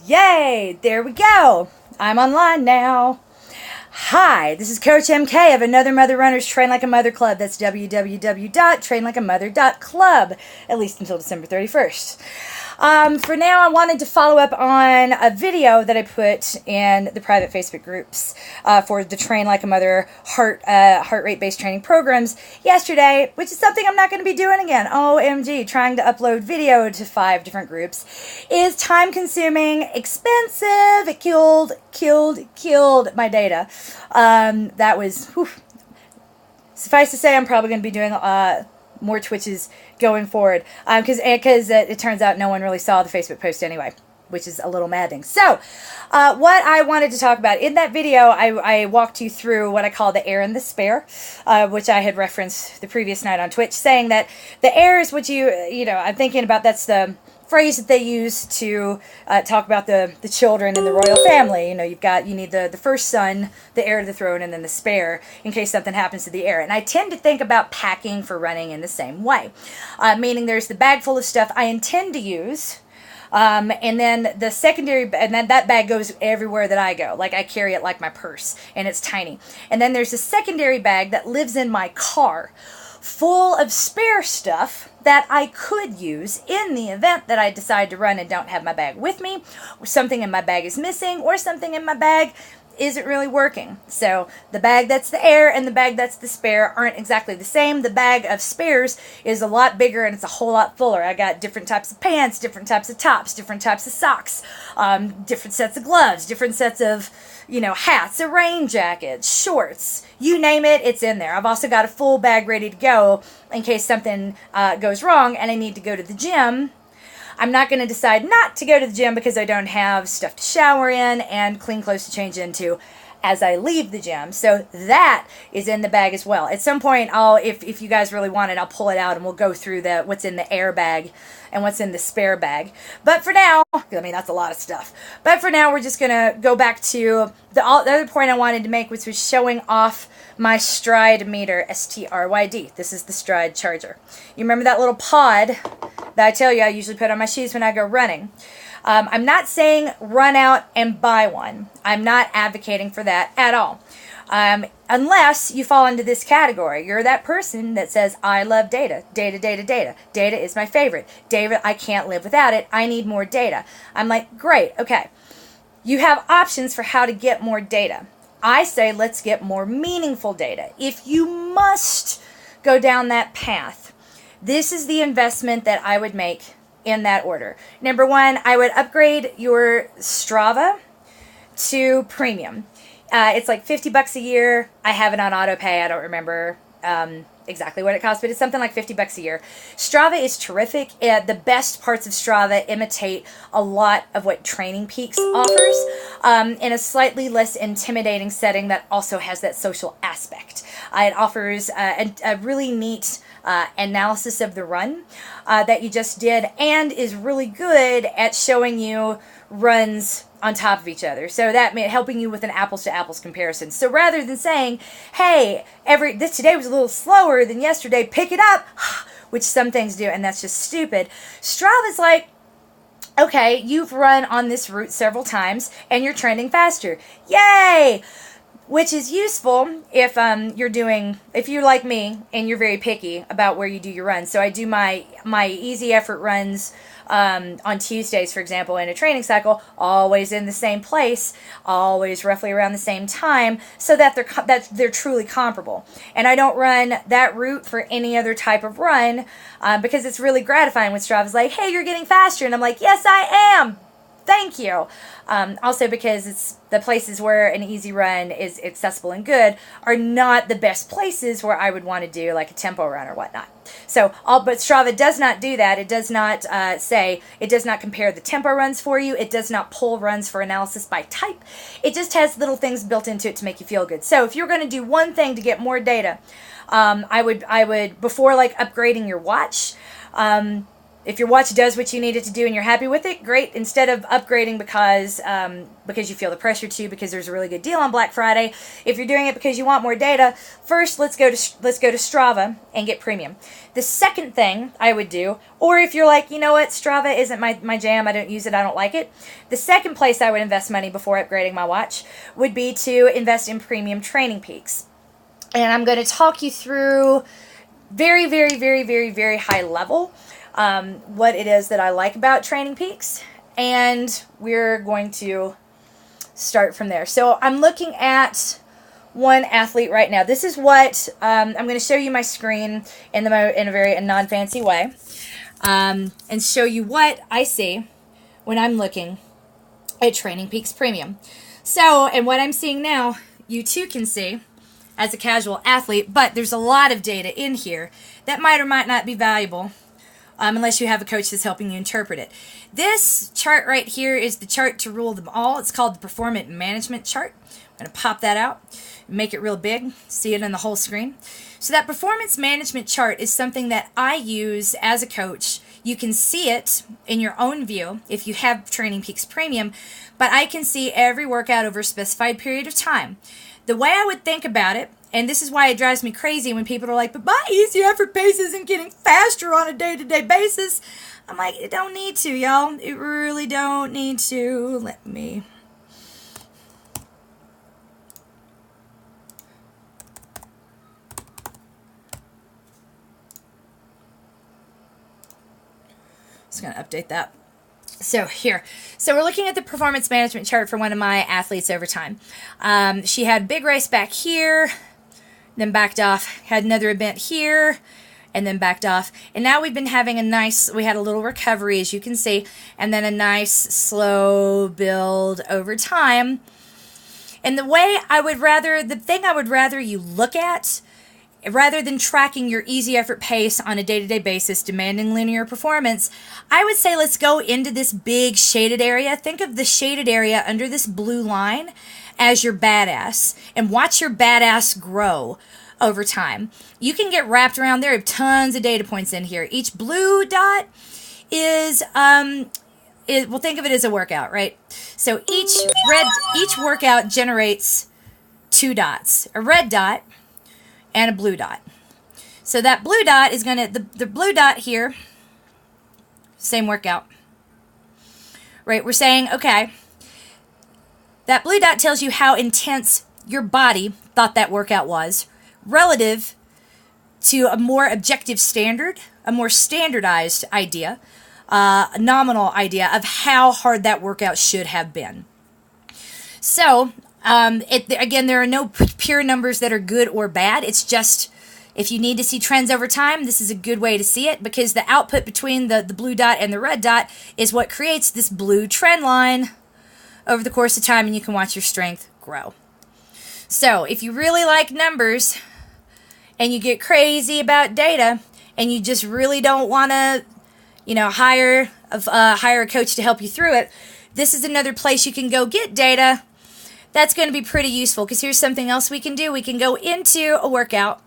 Yay! There we go. I'm online now. Hi, this is Coach MK of Another Mother Runners Train Like a Mother Club. That's www.trainlikeamother.club, at least until December 31st. For now, I wanted to follow up on a video that I put in the private Facebook groups for the Train Like a Mother heart rate-based training programs yesterday, which is something I'm not going to be doing again. OMG, trying to upload video to 5 different groups is time-consuming, expensive. It killed my data. That was, whew. Suffice to say, I'm probably going to be doing more Twitches going forward, because it turns out no one really saw the Facebook post anyway, which is a little maddening. So what I wanted to talk about in that video, I walked you through what I call the air and the spare, which I had referenced the previous night on Twitch, saying that the air is what I'm thinking about. That's the phrase that they use to talk about the children in the royal family. You need the first son, the heir to the throne, and then the spare in case something happens to the heir. And I tend to think about packing for running in the same way, meaning there's the bag full of stuff I intend to use, and then the secondary, and then that bag goes everywhere that I go. Like I carry it like my purse, and it's tiny. And then there's a secondary bag that lives in my car, full of spare stuff that I could use in the event that I decide to run and don't have my bag with me, or something in my bag is missing, or something in my bag isn't really working. So the bag that's the air and the bag that's the spare aren't exactly the same. The bag of spares is a lot bigger and it's a whole lot fuller. I got different types of pants, different types of tops, different types of socks, different sets of gloves, different sets of hats, a rain jacket, shorts, you name it, it's in there. I've also got a full bag ready to go in case something goes wrong and I need to go to the gym. I'm not going to decide not to go to the gym because I don't have stuff to shower in and clean clothes to change into as I leave the gym. So that is in the bag as well. At some point, if you guys really want it, I'll pull it out and we'll go through what's in the air bag and what's in the spare bag. But for now, that's a lot of stuff. But for now, we're just going to go back to the other point I wanted to make, which was showing off my Stryd meter, Stryd. This is the Stryd charger. You remember that little pod that I tell you I usually put on my shoes when I go running? I'm not saying run out and buy one. I'm not advocating for that at all. Unless you fall into this category. You're that person that says, I love data. Data, data, data. Data is my favorite. Data, I can't live without it. I need more data. I'm like, great, okay. You have options for how to get more data. I say let's get more meaningful data. If you must go down that path, this is the investment that I would make in that order. Number one, I would upgrade your Strava to premium. It's like $50 a year. I have it on auto pay. I don't remember exactly what it costs, but it's something like $50 a year. Strava is terrific. The best parts of Strava imitate a lot of what Training Peaks offers in a slightly less intimidating setting that also has that social aspect. It offers a really neat analysis of the run that you just did, and is really good at showing you runs on top of each other. So that meant helping you with an apples to apples comparison. So rather than saying, hey, this today was a little slower than yesterday, pick it up, which some things do, and that's just stupid. Strava's like, okay, you've run on this route several times and you're trending faster. Yay! Which is useful if you're like me and you're very picky about where you do your runs. So I do my easy effort runs on Tuesdays, for example, in a training cycle, always in the same place, always roughly around the same time, so that they're truly comparable. And I don't run that route for any other type of run because it's really gratifying when Strava's like, hey, you're getting faster. And I'm like, yes, I am. Thank you. Also because it's the places where an easy run is accessible and good are not the best places where I would want to do like a tempo run or whatnot. But Strava does not do that. It does not it does not compare the tempo runs for you. It does not pull runs for analysis by type. It just has little things built into it to make you feel good. So if you're going to do one thing to get more data, I would before like upgrading your watch, If your watch does what you need it to do and you're happy with it, great. Instead of upgrading because you feel the pressure to, because there's a really good deal on Black Friday, if you're doing it because you want more data, first let's go to Strava and get premium. The second thing I would do, or if you're like, you know what, Strava isn't my jam, I don't use it, I don't like it, the second place I would invest money before upgrading my watch would be to invest in premium Training Peaks. And I'm going to talk you through very, very, very, very, very high level what it is that I like about Training Peaks, and we're going to start from there. So I'm looking at one athlete right now. This is what I'm going to show you my screen in a very non-fancy way, and show you what I see when I'm looking at Training Peaks Premium. So, and what I'm seeing now, you too can see as a casual athlete, but there's a lot of data in here that might or might not be valuable unless you have a coach that's helping you interpret it. This chart right here is the chart to rule them all. It's called the Performance Management Chart. I'm going to pop that out, make it real big, see it on the whole screen. So that Performance Management Chart is something that I use as a coach. You can see it in your own view if you have Training Peaks Premium, but I can see every workout over a specified period of time. The way I would think about it, and this is why it drives me crazy when people are like, but my easy effort pace isn't getting faster on a day-to-day basis. I'm like, it don't need to, y'all. It really don't need to. Let me... Just going to update that. So here, so we're looking at the performance management chart for one of my athletes over time. She had a big race back here, then backed off, had another event here, and then backed off. And now we've been having we had a little recovery, as you can see, and then a nice slow build over time. And the thing I would rather you look at, rather than tracking your easy effort pace on a day-to-day basis, demanding linear performance, I would say let's go into this big shaded area. Think of the shaded area under this blue line as your badass, and watch your badass grow over time. You can get wrapped around there. I have tons of data points in here. Each blue dot is, well, think of it as a workout, right? So each workout generates 2 dots, a red dot and a blue dot. So that blue dot is going to, the blue dot here, same workout, right? We're saying, okay, that blue dot tells you how intense your body thought that workout was relative to a more objective standard, a more standardized idea, a nominal idea of how hard that workout should have been. So, again, there are no pure numbers that are good or bad. It's just, if you need to see trends over time, this is a good way to see it, because the output between the blue dot and the red dot is what creates this blue trend line over the course of time, and you can watch your strength grow. So if you really like numbers and you get crazy about data and you just really don't want to, hire a coach to help you through it, this is another place you can go get data. That's going to be pretty useful, because here's something else we can do. We can go into a workout.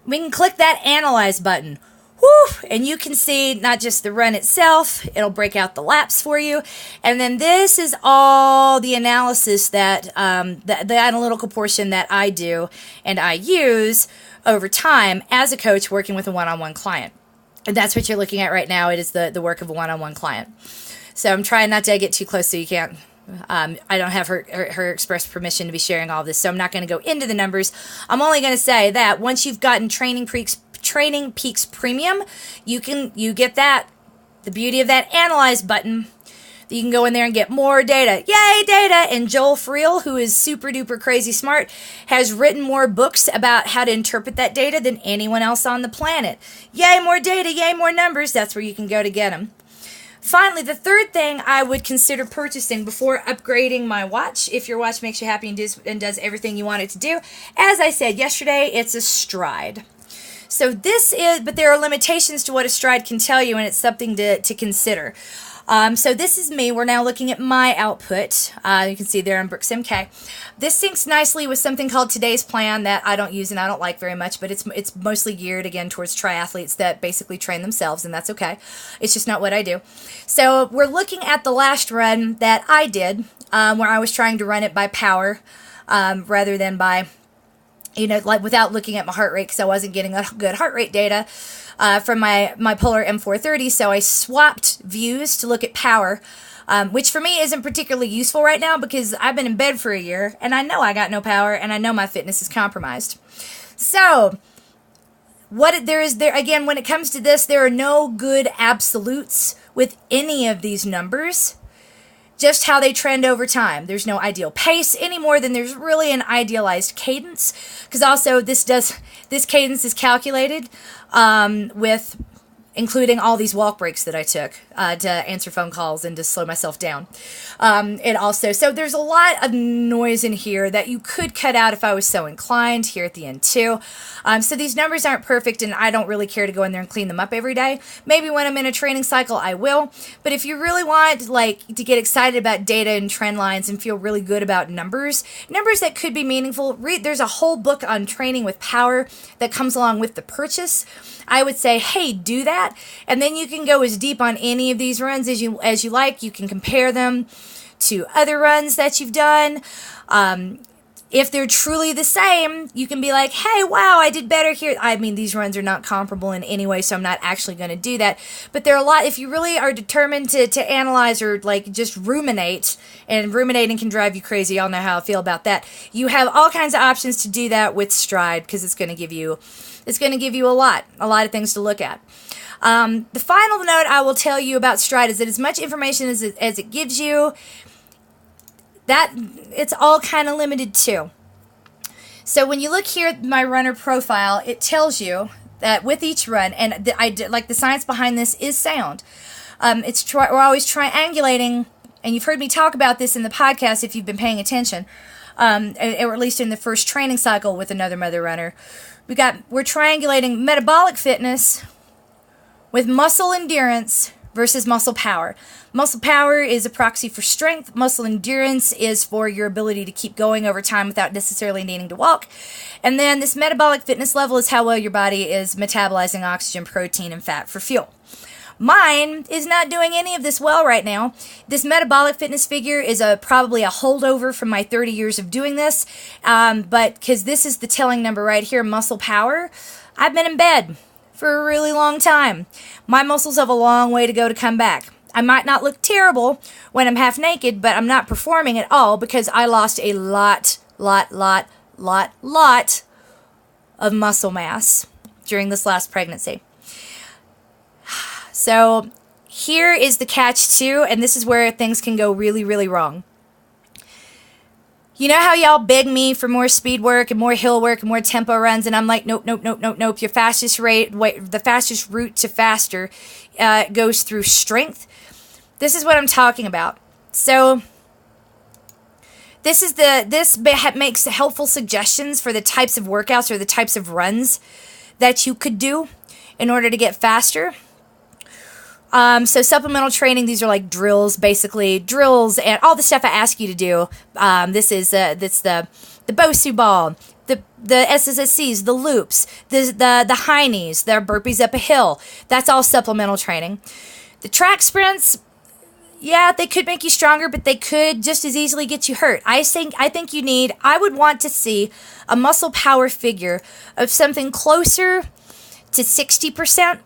We can click that Analyze button. Woo! And you can see not just the run itself, it'll break out the laps for you. And then this is all the analysis that, the analytical portion that I do and I use over time as a coach working with a one-on-one client. And that's what you're looking at right now. It is the work of a one-on-one client. So I'm trying not to get too close so you can't. I don't have her express permission to be sharing all this, so I'm not going to go into the numbers. I'm only going to say that once you've gotten Training Peaks Premium, you get that, the beauty of that Analyze button. You can go in there and get more data. Yay, data! And Joel Friel, who is super duper crazy smart, has written more books about how to interpret that data than anyone else on the planet. Yay, more data! Yay, more numbers! That's where you can go to get them. Finally, the third thing I would consider purchasing before upgrading my watch, if your watch makes you happy and does everything you want it to do, as I said yesterday, it's a Stryd. So but there are limitations to what a Stryd can tell you, and it's something to consider. So this is me. We're now looking at my output. You can see there on Brooks MK. This syncs nicely with something called Today's Plan that I don't use and I don't like very much, but it's mostly geared, again, towards triathletes that basically train themselves, and that's okay. It's just not what I do. So we're looking at the last run that I did, where I was trying to run it by power rather than by, like without looking at my heart rate, because I wasn't getting a good heart rate data from my Polar M430. So I swapped views to look at power, which for me isn't particularly useful right now because I've been in bed for a year and I know I got no power and I know my fitness is compromised. So again, when it comes to this, there are no good absolutes with any of these numbers. Just how they trend over time. There's no ideal pace any more than there's really an idealized cadence, because also this cadence is calculated with including all these walk breaks that I took to answer phone calls and to slow myself down. So there's a lot of noise in here that you could cut out if I was so inclined here at the end too. So these numbers aren't perfect and I don't really care to go in there and clean them up every day. Maybe when I'm in a training cycle I will, but if you really want to get excited about data and trend lines and feel really good about numbers that could be meaningful, there's a whole book on training with power that comes along with the purchase. I would say, hey, do that, and then you can go as deep on any of these runs as you like. You can compare them to other runs that you've done. If they're truly the same, you can be like, hey, wow, I did better here. I mean, these runs are not comparable in any way, so I'm not actually going to do that. But there are a lot, if you really are determined to analyze or just ruminate, and ruminating can drive you crazy. Y'all know how I feel about that. You have all kinds of options to do that with Stryd, because it's going to give you a lot of things to look at. The final note I will tell you about Stryd is that as much information as it gives you, that it's all kind of limited too. So when you look here at my runner profile, it tells you that with each run, and the science behind this is sound. We're always triangulating, and you've heard me talk about this in the podcast if you've been paying attention, or at least in the first training cycle with another mother runner. We're triangulating metabolic fitness with muscle endurance versus muscle power. Muscle power is a proxy for strength. Muscle endurance is for your ability to keep going over time without necessarily needing to walk. And then this metabolic fitness level is how well your body is metabolizing oxygen, protein, and fat for fuel. Mine is not doing any of this well right now. This metabolic fitness figure is probably a holdover from my 30 years of doing this, but because this is the telling number right here, muscle power, I've been in bed for a really long time. My muscles have a long way to go to come back. I might not look terrible when I'm half naked, but I'm not performing at all because I lost a lot of muscle mass during this last pregnancy. So here is the catch too, and this is where things can go really, really wrong. You know how y'all beg me for more speed work and more hill work and more tempo runs, and I'm like, nope. Your fastest the fastest route to faster goes through strength. This is what I'm talking about. So this makes helpful suggestions for the types of workouts or the types of runs that you could do in order to get faster. So supplemental training, these are like drills, basically drills and all the stuff I ask you to do. This is the Bosu ball, the SSSCs, the loops, the high knees, the burpees up a hill. That's all supplemental training. The track sprints, yeah, they could make you stronger, but they could just as easily get you hurt. I would want to see a muscle power figure of something closer to 60%.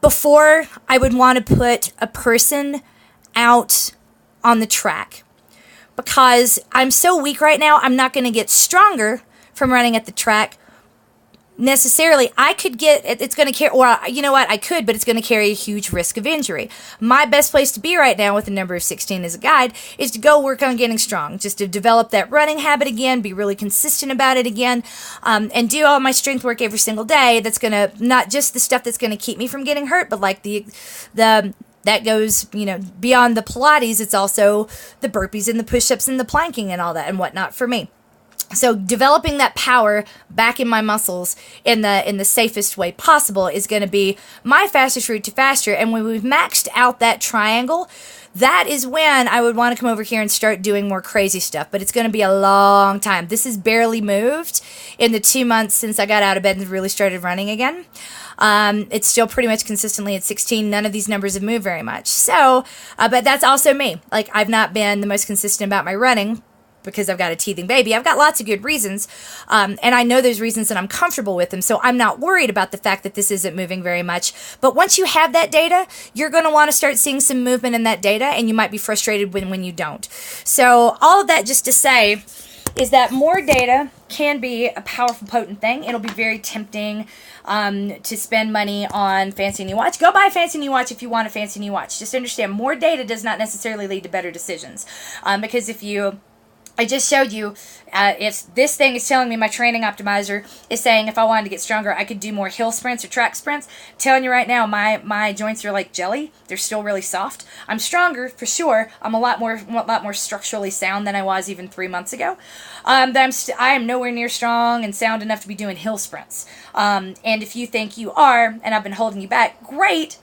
Before I would want to put a person out on the track, because I'm so weak right now, I'm not going to get stronger from running at the track necessarily. It's going to carry, or you know what, I could, but it's going to carry a huge risk of injury. My best place to be right now with the number of 16 as a guide is to go work on getting strong, just to develop that running habit again, be really consistent about it again, and do all my strength work every single day. That's going to, not just the stuff that's going to keep me from getting hurt, but like that goes, beyond the Pilates. It's also the burpees and the push-ups and the planking and all that and whatnot for me. So developing that power back in my muscles in the safest way possible is going to be my fastest route to faster. And when we've maxed out that triangle, that is when I would want to come over here and start doing more crazy stuff. But it's going to be a long time. This has barely moved in the 2 months since I got out of bed and really started running again. It's still pretty much consistently at 16. None of these numbers have moved very much. So, but that's also me. Like, I've not been the most consistent about my running because I've got a teething baby. I've got lots of good reasons, and I know those reasons and I'm comfortable with them, so I'm not worried about the fact that this isn't moving very much. But once you have that data, you're going to want to start seeing some movement in that data, and you might be frustrated when you don't. So all of that just to say is that more data can be a powerful, potent thing. It'll be very tempting to spend money on fancy new watch. Go buy a fancy new watch if you want a fancy new watch. Just understand, more data does not necessarily lead to better decisions, because I just showed you, if this thing is telling me, my training optimizer is saying if I wanted to get stronger, I could do more hill sprints or track sprints. I'm telling you right now, my joints are like jelly. They're still really soft. I'm stronger for sure. I'm a lot more structurally sound than I was even 3 months ago. But I am nowhere near strong and sound enough to be doing hill sprints. And if you think you are, and I've been holding you back, great.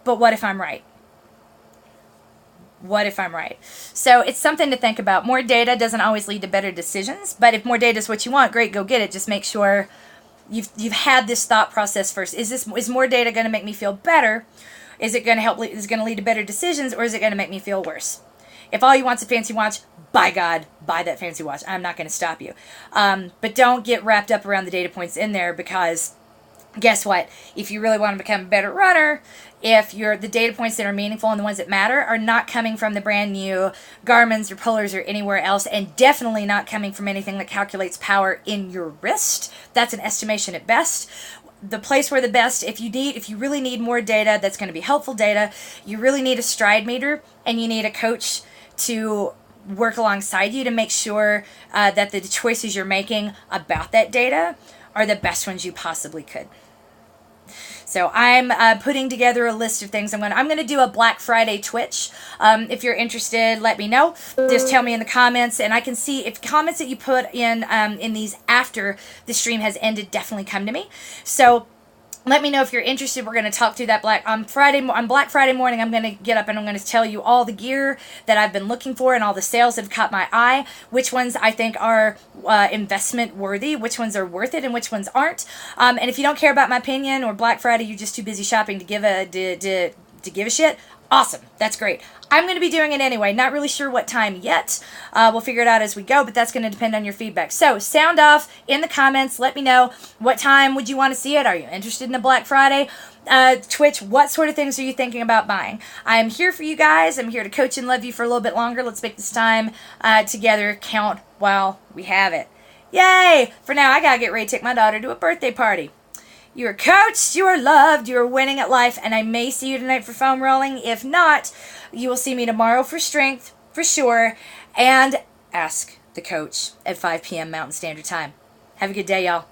But what if I'm right? What if I'm right? So it's something to think about. More data doesn't always lead to better decisions, but if more data is what you want, great, go get it. Just make sure you've had this thought process first. Is more data going to make me feel better? Is it going to help? Is it going to lead to better decisions, or is it going to make me feel worse? If all you want is a fancy watch, by God, buy that fancy watch. I'm not going to stop you. But don't get wrapped up around the data points in there, because guess what? If you really want to become a better runner, if the data points that are meaningful and the ones that matter are not coming from the brand new Garmin's or Polars or anywhere else, and definitely not coming from anything that calculates power in your wrist, that's an estimation at best. The place where the best, if you really need more data that's going to be helpful data, you really need a Stryd meter, and you need a coach to work alongside you to make sure that the choices you're making about that data are the best ones you possibly could. So I'm putting together a list of things. I'm going to do a Black Friday Twitch. If you're interested, let me know. Just tell me in the comments, and I can see if comments that you put in these after the stream has ended definitely come to me. So let me know if you're interested. We're going to talk through that on Black Friday morning. I'm going to get up and I'm going to tell you all the gear that I've been looking for and all the sales that have caught my eye, which ones I think are investment worthy, which ones are worth it, and which ones aren't. And if you don't care about my opinion, or Black Friday, you're just too busy shopping to give a shit, awesome. That's great. I'm going to be doing it anyway. Not really sure what time yet. We'll figure it out as we go, but that's going to depend on your feedback. So sound off in the comments. Let me know, what time would you want to see it? Are you interested in the Black Friday Twitch? What sort of things are you thinking about buying? I'm here for you guys. I'm here to coach and love you for a little bit longer. Let's make this time together count while we have it. Yay! For now, I got to get ready to take my daughter to a birthday party. You are coached, you are loved, you are winning at life, and I may see you tonight for foam rolling. If not, you will see me tomorrow for strength, for sure, and ask the coach at 5 p.m. Mountain Standard Time. Have a good day, y'all.